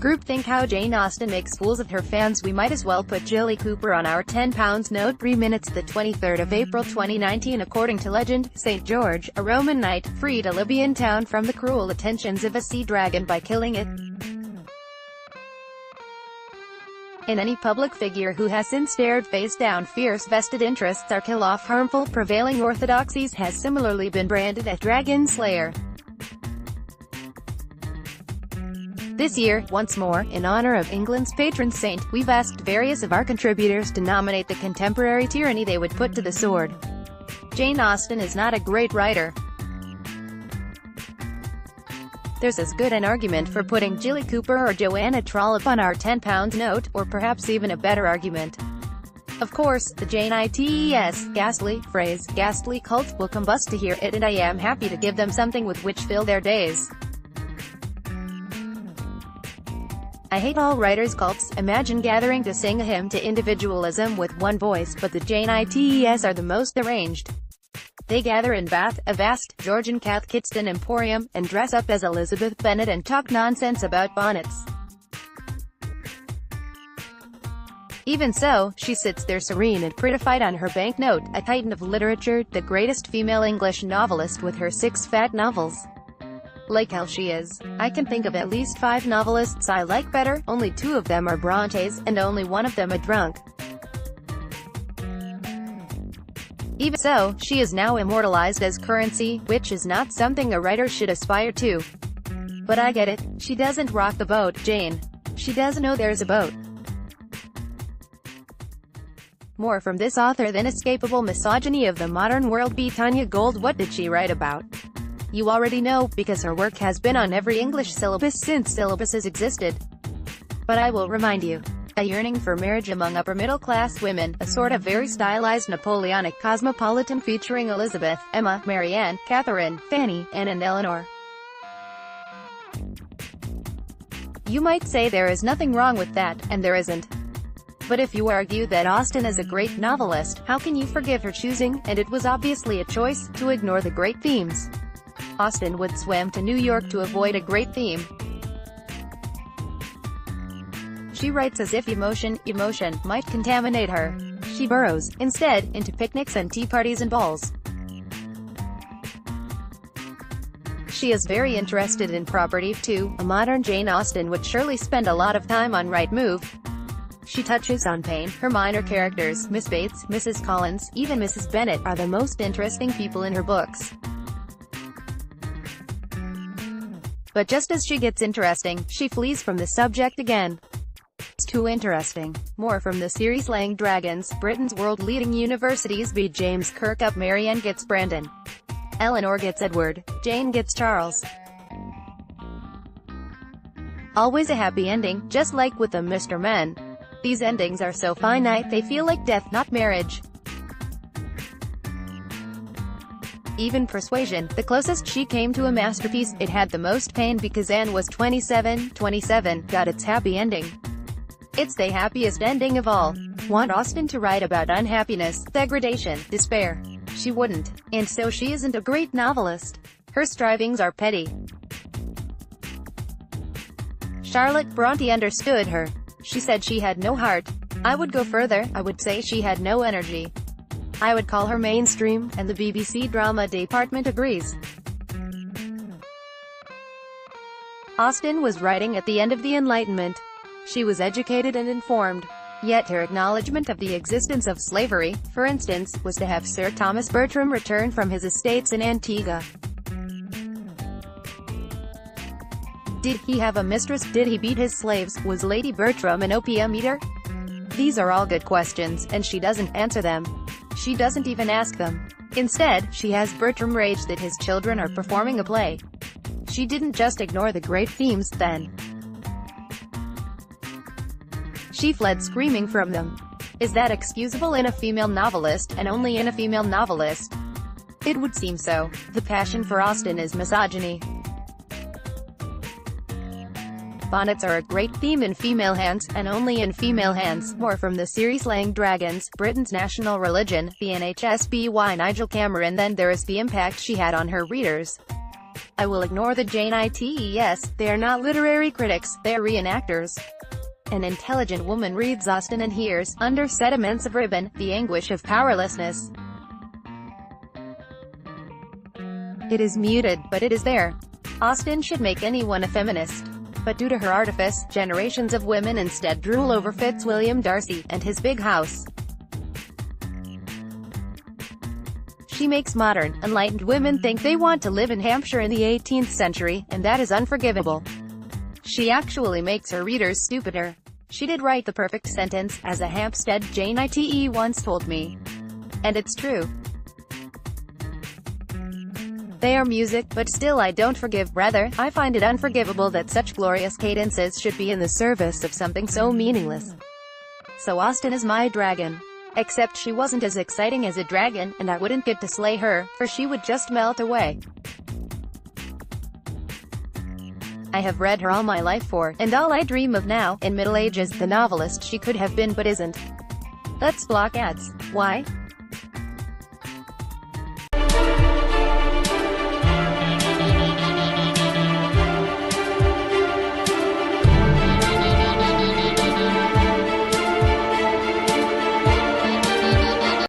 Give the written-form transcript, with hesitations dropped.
Groupthink How Jane Austen makes fools of her fans. We might as well put Jilly Cooper on our £10 note. 3 minutes. The 23rd of April 2019. According to legend, St. George, a Roman knight, freed a Libyan town from the cruel attentions of a sea dragon by killing it. In any public figure who has since dared face down fierce vested interests or kill off harmful prevailing orthodoxies has similarly been branded as dragon slayer. This year, once more, in honor of England's patron saint, we've asked various of our contributors to nominate the contemporary tyranny they would put to the sword. Jane Austen is not a great writer. There's as good an argument for putting Jilly Cooper or Joanna Trollope on our £10 note, or perhaps even a better argument. Of course, the Jane-its ghastly phrase, ghastly cult, will combust to hear it, and I am happy to give them something with which fill their days. I hate all writers' cults. Imagine gathering to sing a hymn to individualism with one voice, but the Jane-its are the most deranged. They gather in Bath, a vast, Georgian Cathkidston emporium, and dress up as Elizabeth Bennet and talk nonsense about bonnets. Even so, she sits there serene and prettified on her banknote, a titan of literature, the greatest female English novelist with her 6 fat novels. Like hell she is. I can think of at least 5 novelists I like better, only 2 of them are Brontes, and only one of them a drunk. Even so, she is now immortalized as currency, which is not something a writer should aspire to. But I get it. She doesn't rock the boat, Jane. She doesn't know there's a boat. More from this author than inescapable misogyny of the modern world. B. Tanya Gold. What did she write about? You already know, because her work has been on every English syllabus since syllabuses existed. But I will remind you. A yearning for marriage among upper-middle-class women, a sort of very stylized Napoleonic cosmopolitan featuring Elizabeth, Emma, Marianne, Catherine, Fanny, Anne and Eleanor. You might say there is nothing wrong with that, and there isn't. But if you argue that Austen is a great novelist, how can you forgive her choosing, and it was obviously a choice, to ignore the great themes? Austen would swim to New York to avoid a great theme. She writes as if emotion might contaminate her. She burrows, instead, into picnics and tea parties and balls. She is very interested in property, too. A modern Jane Austen would surely spend a lot of time on Right Move. She touches on pain. Her minor characters, Miss Bates, Mrs. Collins, even Mrs. Bennet, are the most interesting people in her books. But just as she gets interesting, she flees from the subject again. It's too interesting. More from the series. Slaying Dragons, Britain's world-leading universities. B. James Kirkup. Marianne gets Brandon. Eleanor gets Edward. Jane gets Charles. Always a happy ending, just like with the Mr. Men. These endings are so finite they feel like death, not marriage. Even Persuasion, the closest she came to a masterpiece, it had the most pain because Anne was 27, got its happy ending. It's the happiest ending of all. Want Austen to write about unhappiness, degradation, despair? She wouldn't. And so she isn't a great novelist. Her strivings are petty. Charlotte Bronte understood her. She said she had no heart. I would go further, I would say she had no energy. I would call her mainstream, and the BBC drama department agrees. Austen was writing at the end of the Enlightenment. She was educated and informed. Yet her acknowledgement of the existence of slavery, for instance, was to have Sir Thomas Bertram return from his estates in Antigua. Did he have a mistress? Did he beat his slaves? Was Lady Bertram an opium eater? These are all good questions, and she doesn't answer them. She doesn't even ask them. Instead, she has Bertram rage that his children are performing a play. She didn't just ignore the great themes, then. She fled screaming from them. Is that excusable in a female novelist, and only in a female novelist? It would seem so. The passion for Austen is misogyny. Bonnets are a great theme in female hands, and only in female hands. More from the series. Slaying Dragons, Britain's national religion, the NHS. By Nigel Cameron. Then there is the impact she had on her readers. I will ignore the Jane its, they are not literary critics, they are reenactors. An intelligent woman reads Austen and hears, under sediments of ribbon, the anguish of powerlessness. It is muted, but it is there. Austen should make anyone a feminist. But due to her artifice, generations of women instead drool over Fitzwilliam Darcy, and his big house. She makes modern, enlightened women think they want to live in Hampshire in the 18th century, and that is unforgivable. She actually makes her readers stupider. She did write the perfect sentence, as a Hampstead Jane once told me. And it's true. They are music, but still I don't forgive. Rather, I find it unforgivable that such glorious cadences should be in the service of something so meaningless. So Austen is my dragon. Except she wasn't as exciting as a dragon, and I wouldn't get to slay her, for she would just melt away. I have read her all my life for, and all I dream of now, in middle age is the novelist she could have been but isn't. Let's block ads. Why?